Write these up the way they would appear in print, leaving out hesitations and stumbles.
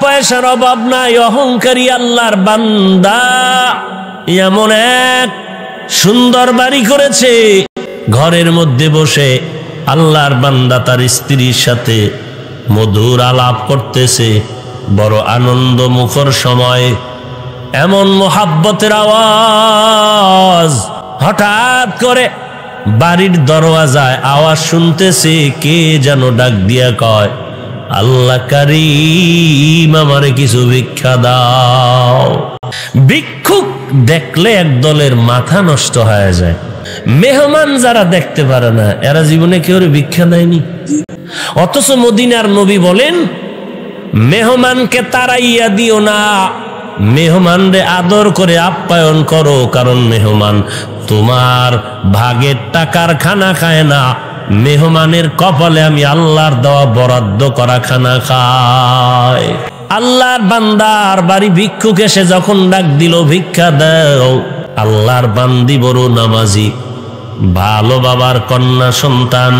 পয়সার অভাব নাই, অহংকারী আল্লাহর বান্দা এমন এক সুন্দর বাড়ি করেছে, ঘরের মধ্যে বসে আল্লাহর বান্দা তার স্ত্রীর সাথে মধুর আলাপ করতেছে, বড় আনন্দ মুখর সময়। এমন মোহাব্বতের আওয়াজ, হঠাৎ করে বাড়ির দরওয়াজায় আওয়াজ শুনতেছে, কে যেন ডাক দিয়া কয়, আল্লাহ কারীম আমারে কিছু ভিক্ষা দাও। ভিক্ষুক দেখলে একদলের মাথা নষ্ট হয়ে যায়। মেহমান যারা দেখতে পারে না, এরা জীবনে কেউ ভিক্ষা দেয়নি। অথচ মদিনার নবী বলেন, মেহমানকে তাড়াইয়া দিও না, মেহমানরে আদর করে আপ্যায়ন করো, কারণ মেহমান তোমার ভাগের টাকার খানা খায় না, মেহমানের কপালে আমি আল্লাহর দেওয়া বরাদ্দ করা খানা খায়। আল্লাহর বান্দার বাড়ি ভিক্ষুক এসে যখন ডাক দিল, ভিক্ষা দাও, আল্লাহর বান্দি বড় নামাজি, ভালো বাবার কন্যা সন্তান,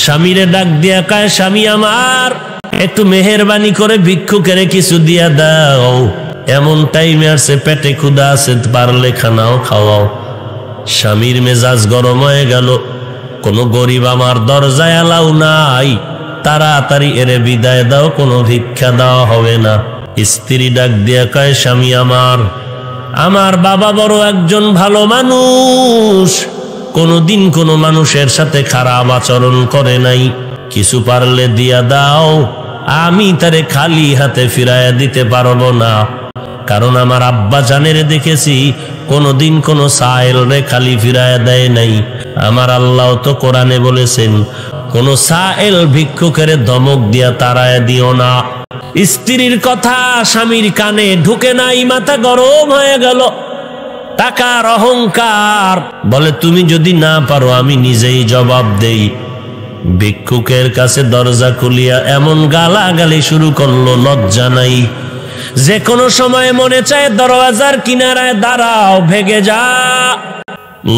স্বামীরে ডাক দিয়া কয়, স্বামী আমার একটু মেহেরবানি করে ভিক্ষুকের কিছু দিয়া দাও, এমন টাইমে আসছে, পেটে ক্ষুধা আছে, পারলে খানাও খাওয়াও। স্বামীর মেজাজ গরম হয়ে গেল, কোনো গরিব আমার দরজায় এলাও নাই, তাড়াতাড়ি এরে বিদায় দাও, কোনো ভিক্ষা দেওয়া হবে না। স্ত্রী ডাক দিয়া কয়, স্বামী আমার বাবা বড় একজন ভালো মানুষ, কোনোদিন কোনো মানুষের সাথে খারাপ আচরণ করে নাই, কিছু পারলে দিয়া দাও, আমি তারে খালি হাতে ফিরাইয়া দিতে পারবো না, কারণ আমার আব্বা জানের দেখেছি কোনোদিন কোনো সায়েল রে খালি ফিরাইয়া দেয় নাই। আমার আল্লাহ তো কোরআনে বলেছেন, কোন সায়েল ভিক্ষুকের ধমক দিয়া তাড়ায় দিও না। স্ত্রীর কথা স্বামীর কানে ঢুকে নাই, মাথা গরম হয়ে গেল, টাকার অহংকার, বলে তুমি যদি না পারো আমি নিজেই জবাব দেই। ভিক্ষুকের কাছে দরজা খুলিয়া এমন গালাগালি শুরু করলো, লজ্জা নাই। যে কোনো সময় মনে চায় দরওয়াজার কিনারায় দাঁড়াও, ভেগে যা।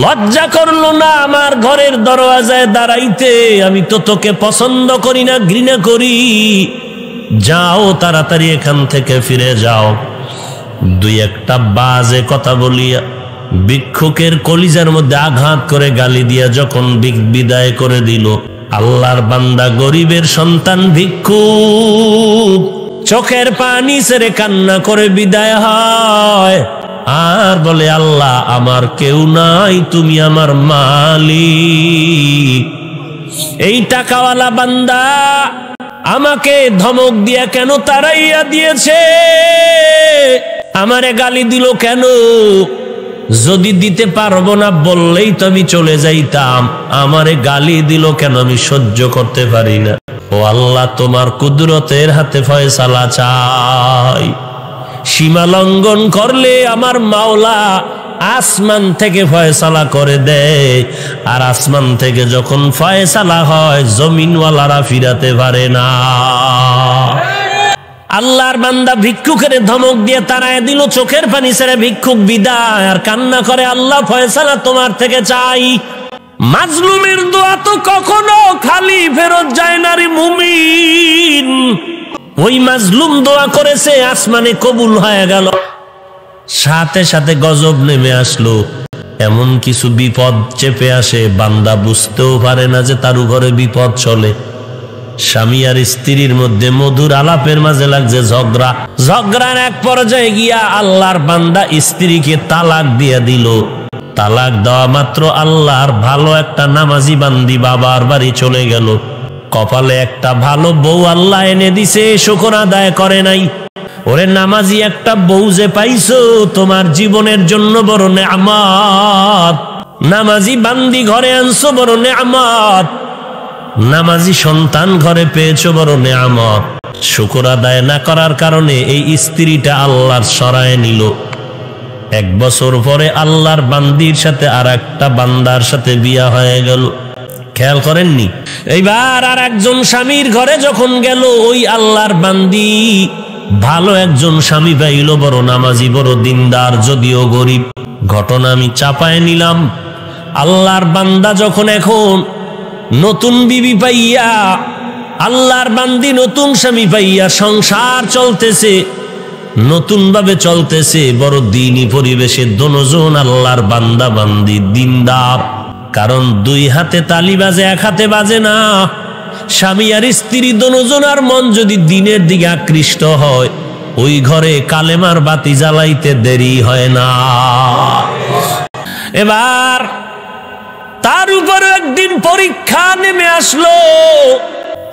লজ্জা করলো না আমার ঘরের দরওয়াজায় দাঁড়াইতে, আমি তো তোকে পছন্দ করি না, ঘৃণা করি, যাও তাড়াতাড়ি এখান থেকে ফিরে যাও। দুই একটা বাজে কথা বলিয়া ভিক্ষুকের কলিজার মধ্যে আঘাত করে গালি দিয়া যখন বিদায় করে দিল, আল্লাহর বান্দা গরিবের সন্তান ভিক্ষুক চোখের পানি ছেড়ে কান্না করে বিদায় হয়, আর বলে, আল্লাহ আমার কেউ নাই, তুমি আমার মালিক। এই টাকাওয়ালা বান্দা আমাকে ধমক দিয়া কেন তাড়াইয়া দিয়েছে, আমারে গালি দিল কেন? যদি দিতে পারবো না বললেই তো আমি চলে যাইতাম, আমারে গালি দিল কেন? আমি সহ্য করতে পারি না। ও আল্লাহ, তোমার কুদরতের হাতে ফয়সালা চাই। সীমা লঙ্ঘন করলে আমার মাওলা আসমান থেকে ফয়সালা করে দেয়, আর আসমান থেকে যখন ফয়সালা হয় জমিনওয়ালারা ফিরাতে পারে না। আল্লাহর বান্দা ভিক্ষুকের ধমক দিয়ে তাড়ায় দিল, চোখের পানি ছেড়ে ভিক্ষুক বিদায়, আর কান্না করে, আল্লাহ ফয়সালা তোমার থেকে চাই। মাজলুমের দোয়া তো কখনো খালি ফেরত যায় না রে মুমিন। ওই মাজলুম দোয়া করেছে, আসমানে কবুল হয়ে গেল, সাথে সাথে গজব নেমে আসলো। এমন কিছু বিপদ চেপে আসে, বান্দা বুঝতেও পারে না যে তার উপরে বিপদ চলে। স্বামী আর স্ত্রীর মধ্যে মধুর আলাপের মাঝে লাগছে ঝগড়া, ঝগড়ার এক পর্যায়ে গিয়া আল্লাহর বান্দা স্ত্রীকে তালাক দিয়ে দিল। তালাক দেওয়া মাত্র আল্লাহর ভালো একটা নামাজি বান্দি বাবার বাড়ি চলে গেল, কপালে একটা ভালো বউ আল্লাহ এনে দিছে, শুকর আদায় করে নাই। ওরে নামাজি একটা বউ যে পাইছো, তোমার জীবনের জন্য বড় নেয়ামত। নামাজি বান্দি ঘরে আনছো, বড় নেয়ামত। নামাজি সন্তান ঘরে পেয়েছো, বড় নেয়ামত। শুকর আদায় না করার কারণে এই স্ত্রীটা আল্লাহর সরায় নিল। 1 বছর পরে আল্লাহর বান্দির সাথে আর একটা বান্দার সাথে বিয়া হয়ে গেল। খেয়াল করেননি? এইবার আর একজন স্বামীর ঘরে যখন গেল, ওই আল্লাহর বান্দি ভালো একজন স্বামী পাইল, বড় নামাজি, বড় দিনদার, যদিও গরিব। ঘটনা আমি চাপায় নিলাম। আল্লাহর বান্দা যখন এখন নতুন বিবি পাইয়া আল্লাহর বান্দি নতুন স্বামী পাইয়া সংসার চলতেছে, নতুন ভাবে চলতেছে, বড় দিনী পরিবেশে দোনোজন আল্লাহর বান্দা বান্দি দিনদার। কারণ দুই হাতে তালি বাজে, এক হাতে বাজে না। স্বামী আর স্ত্রী দোনোজনার মন যদি দিনের দিকে আকৃষ্ট হয়, ওই ঘরে কালেমার বাতি জ্বালাইতে দেরি হয় না। এবার তার উপরে একদিন পরীক্ষা নেমে আসলো।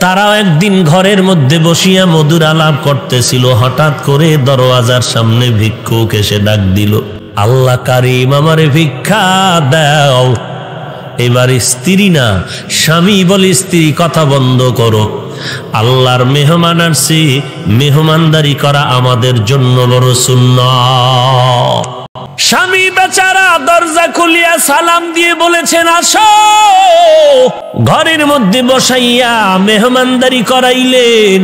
তারাও একদিন ঘরের মধ্যে বসিয়া মধুর আলাপ করতেছিল। হঠাৎ করে দরওয়াজার সামনে ভিক্ষুক এসে ডাক দিল, আল্লাহ কারীম, আমারে ভিক্ষা দাও। এবার স্ত্রী না, স্বামী বলে, স্ত্রী কথা বন্ধ করো, আল্লাহর মেহমান আসছে, মেহমানদারি করা আমাদের জন্য বড় সুন্নাত। স্বামী বেচারা দরজা খুলিয়া সালাম দিয়ে বলেছেন, আসো। ঘরের মধ্যে বসাইয়া মেহমানদারি করাইলেন।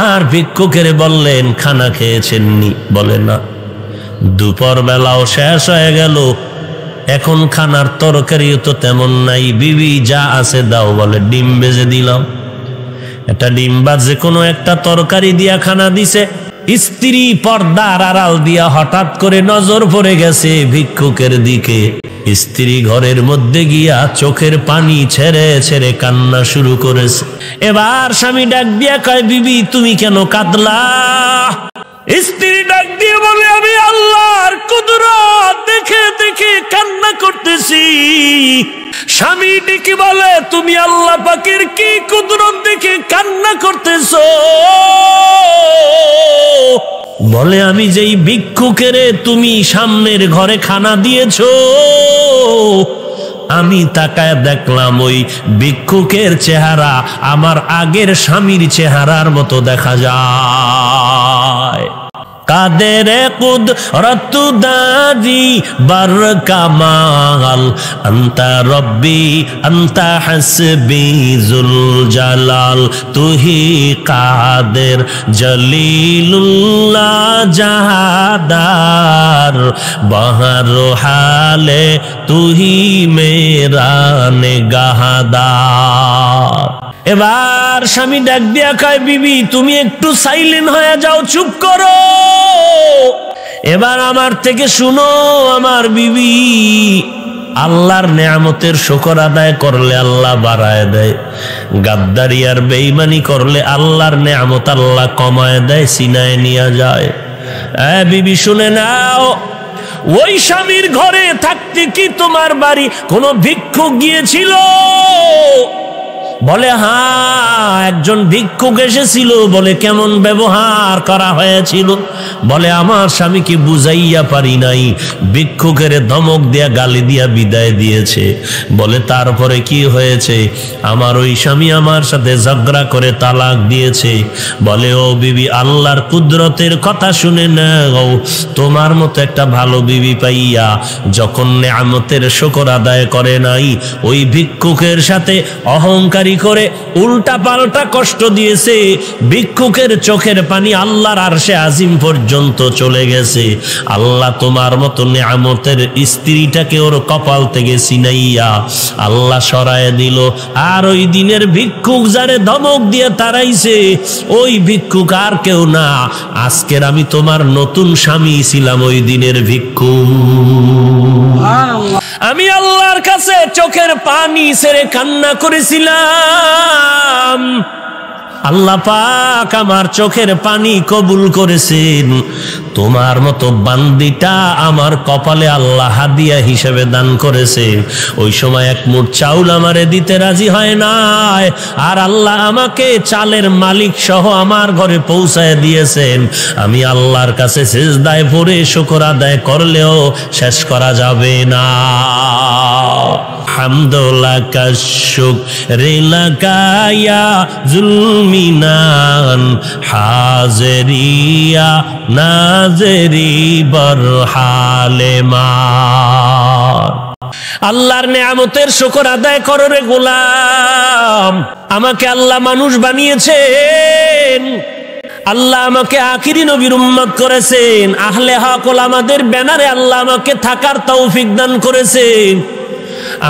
আর ভিক্ষুকের বললেন, খানা খেয়েছেননি? বলে না। দুপুর বেলাও শেষ হয়ে গেল, এখন খানার তরকারিও তো তেমন নাই, বিবি যা আছে দাও। বলে ডিম ভেজে দিলাম। একটা ডিম বা যে কোনো একটা তরকারি দিয়া খানা দিছে। স্ত্রী পর্দার আড়াল দিয়া হঠাৎ করে নজর পড়ে গেছে ভিক্ষুকের দিকে। স্ত্রী ঘরের মধ্যে গিয়া চোখের পানি ছেড়ে ছেড়ে কান্না শুরু করেছে। এবার স্বামী ডাক দিয়া কয়, বিবি তুমি কেন কাঁদলা? স্ত্রী ডাক দিয়ে বলে, আমি আল্লাহর কুদরত দেখে দেখে কান্না করতেছি। স্বামী ডেকে বলে, তুমি আল্লাহ পাকের কি কুদরত দেখে কান্না করতেছো? বলে, আমি যেই ভিক্ষুকেরে তুমি সামনের ঘরে খানা দিয়েছো, আমি তাকায় দেখলাম ওই ভিক্ষুকের চেহারা আমার আগের স্বামীর চেহারার মতো দেখা যায়। কাদের কুদরত দারি বার কামাল, আন্তা রব্বি আন্তা হাসবি জুল জালাল, তুহি কাদের জলিলুল্লাহ জাহাদার, বাহার হালে তুহি মেরা নেগাহদার। এবার স্বামী ডাক দিয়া কয়, বিবি তুমি একটু সাইলেন্ট হয়ে যাও, চুপ করো। এবার আমার থেকে শুনো, আমার বিবি, আল্লাহর নেয়ামতের শুকর আদায় করলে আল্লাহ বাড়ায় দেয়, গাদ্দারি আর বেঈমানি করলে আল্লাহর নেয়ামত আল্লাহ কমায় দেয়, সিনায় নিয়ে যায়। বিবি শুনে নাও, ওই স্বামীর ঘরে থাকতে কি তোমার বাড়ি কোনো ভিক্ষুক গিয়েছিল? বলে, হ্যাঁ, একজন ভিক্ষুক এসেছিল। বলে, কেমন ব্যবহার করা হয়েছিল? বলে, আমার স্বামীকে বুঝাইয়া পারি নাই, ভিক্ষুকের ধমক দিয়া গালি দিয়া বিদায় দিয়েছে। বলে, তারপরে কি হয়েছে? আমার ওই স্বামী আমার সাথে ঝগড়া করে তালাক দিয়েছে। বলে, ও বিবি, আল্লাহর কুদরতের কথা শুনে নাও, তোমার মতো একটা ভালো বিবি পাইয়া যখন নেয়ামতের শুকর আদায় করে নাই, ওই ভিক্ষুকের সাথে অহংকারী করে উল্টা পাল্টা কষ্ট দিয়েছে। ভিক্ষুকের চোখের পানি আল্লাহর আরশে আজিম পর্যন্ত চলে গেছে। আল্লাহ তোমার মতো নেয়ামতের স্ত্রীটাকে ওর কপাল থেকে ছিনাইয়া আল্লাহ সরায় দিল। আর ওই দিনের ভিক্ষুক যারে ধমক দিয়ে তাড়াইছে, ওই ভিক্ষুক আর কেউ না, আজকের আমি তোমার নতুন স্বামী ছিলাম ওই দিনের ভিক্ষুক। আমি আল্লাহর কাছে চোখের পানি ছেড়ে কান্না করেছিলাম, আল্লাহ পাক আমার চোখের পানি কবুল করেছেন। তোমার মতো বান্দিটা আমার কপালে আল্লাহ হাদিয়া হিসেবে দান করেছে। ওই সময় এক মুঠ চাউল আমারে দিতে রাজি হয় নাই, আর আল্লাহ আমাকে চালের মালিক সহ আমার ঘরে পৌঁছায় দিয়েছেন। আমি আল্লাহর কাছে সিজদায় পড়ে শুকর আদায় করলেও শেষ করা যাবে না। হামদুলিল্লাহ শুকরে লাগায়া জুলমিনান, হাজরিয়া নাজরি বরহালে মান। আল্লাহর নেয়ামতের শুকর আদায় করো রে গোলাম। আমাকে আল্লাহ মানুষ বানিয়েছেন, আল্লাহ আমাকে আখিরি নবীর উম্মত করেছেন, আহলে হক ওলামাদের ব্যানারে আল্লাহ আমাকে থাকার তৌফিক দান করেছেন।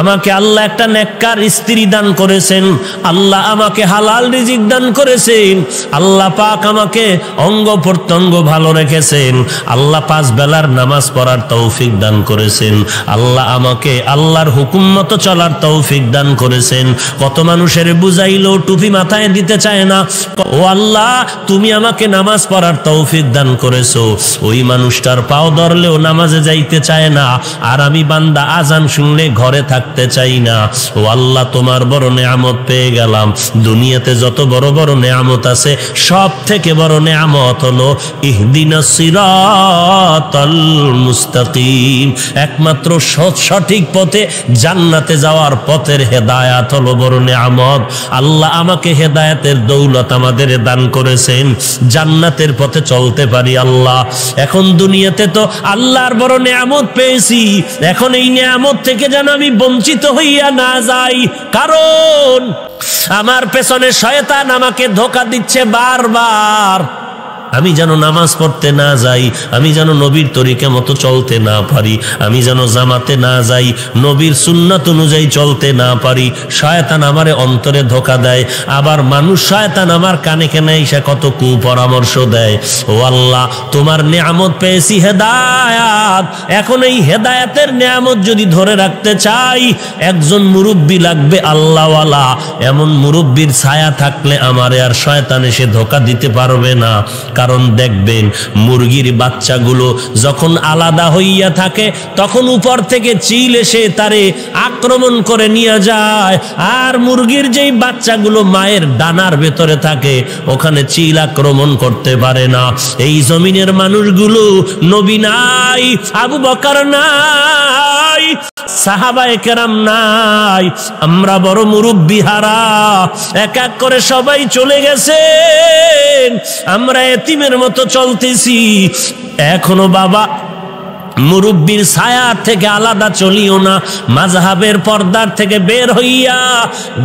আমাকে আল্লাহ একটা নেককার স্ত্রী দান করেছেন, আল্লাহ আমাকে হালাল রিজিক দান করেছেন, আল্লাহ পাক আমাকে অঙ্গ প্রত্যঙ্গ ভালো রেখেছেন, আল্লাহ 5 বেলার নামাজ পড়ার তৌফিক দান করেছেন, আল্লাহ আমাকে আল্লাহর হুকুম মতো চলার তৌফিক দান করেছেন। কত মানুষের বুঝাইলো টুপি মাথায় দিতে চায় না, ও আল্লাহ তুমি আমাকে নামাজ পড়ার তৌফিক দান করেছো, ওই মানুষটার পাও ধরলেও নামাজে যাইতে চায় না, আর আমি বান্দা আজান শুনলে ঘরে থাকতে চাই না। ও আল্লাহ তোমার বড় নেয়ামত পেয়ে গেলাম। দুনিয়াতে যত বড় বড় নেয়ামত আছে সব থেকে বড় নেয়ামত হলো ইহদিনাস সিরাতাল মুস্তাকিম, একমাত্র সঠিক পথে জান্নাতে যাওয়ার পথের হেদায়াত হলো বড় নেয়ামত। আল্লাহ আমাকে হেদায়েতের দৌলত আমাদের দান করেছেন, জান্নাতের পথে চলতে পারি। আল্লাহ এখন দুনিয়াতে তো আল্লাহর বড় নেয়ামত পেয়েছি, এখন এই নেয়ামত থেকে যেন আমি বঞ্চিত হইয়া না যাই, কারণ আমার পেছনে শয়তান আমাকে ধোঁকা দিচ্ছে বারবার। আমি যেন নামাজ পড়তে না যাই, আমি যেন নবীর তরিকা মতো চলতে না পারি, আমি যেন জামাতে না যাই, নবীর সুন্নাত অনুযায়ী চলতে না পারি। শয়তান আমারে অন্তরে ধোঁকা দেয়, আবার মানুষ শয়তান আমার কানে কানে এসে কত কুপরামর্শ দেয়। ও আল্লাহ তোমার নেয়ামত পেয়েছি হেদায়াত, এখন এই হেদায়াতের নেয়ামত যদি ধরে রাখতে চাই একজন মুরব্বী লাগবে আল্লাহওয়ালা, এমন মুরব্বীর ছায়া থাকলে আমারে আর শয়তান এসে ধোঁকা দিতে পারবে না। কারণ দেখবেন মুরগির বাচ্চাগুলো যখন আলাদা হইয়া থাকে তখন উপর থেকে চিল এসে তারে আক্রমণ করে নিয়ে যায়, আর মুরগির যেই বাচ্চাগুলো মায়ের ডানার ভেতরে থাকে ওখানে চিল আক্রমণ করতে পারে না। এই জমিনের মানুষগুলো নবী নাই, আবু বকর নাই, সাহাবায়ে কেরাম নাই, আমরা বড় মুরব্বি হারা, এক এক করে সবাই চলে গেছেন, আমরা এতিমের মতো চলতেছি। এখনো বাবা মুরব্বির ছায়া থেকে আলাদা চলিও না, মাযহাবের পর্দার থেকে বের হইয়া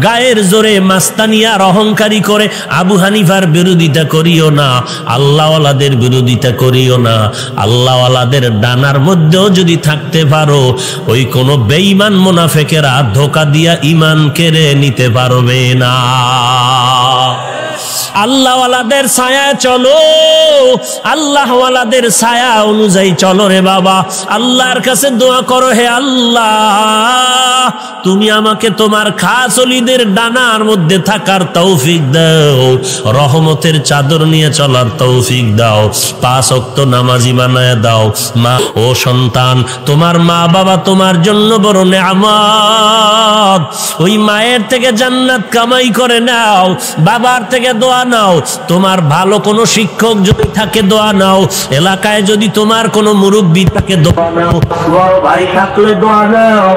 গায়ের জোরে মাস্তানিয়ার অহংকারী করে আবু হানিফার বিরোধিতা করিও না, আল্লাহওয়ালাদের বিরোধিতা করিও না। আল্লাহওয়ালাদের ডানার মধ্যেও যদি থাকতে পারো ওই কোনো বেঈমান মুনাফিকেরা ধোঁকা দিয়া ঈমান কেড়ে নিতে পারবে না। আল্লাহওয়ালাদের ছায়ায় চলো, আল্লাহওয়ালাদের ছায়া অনুযায়ী চলো রে বাবা। আল্লাহর কাছে দোয়া করো, হে আল্লাহ তুমি আমাকে তোমার খাস ওলিদের ডানার মধ্যে থাকার তৌফিক দাও, রহমতের চাদর নিয়ে চলার তৌফিক দাও, 5 ওয়াক্ত নামাজি বানায় দাও। মা ও সন্তান, তোমার মা বাবা তোমার জন্য বড় নেয়ামত, ওই মায়ের থেকে জান্নাত কামাই করে নাও, বাবার থেকে দোয়া নাও, তোমার ভালো কোনো শিক্ষক যদি থাকে দোয়া নাও, এলাকায় যদি তোমার কোনো মুরব্বী থাকে দোয়া নাও, বড় ভাই থাকলে দোয়া নাও।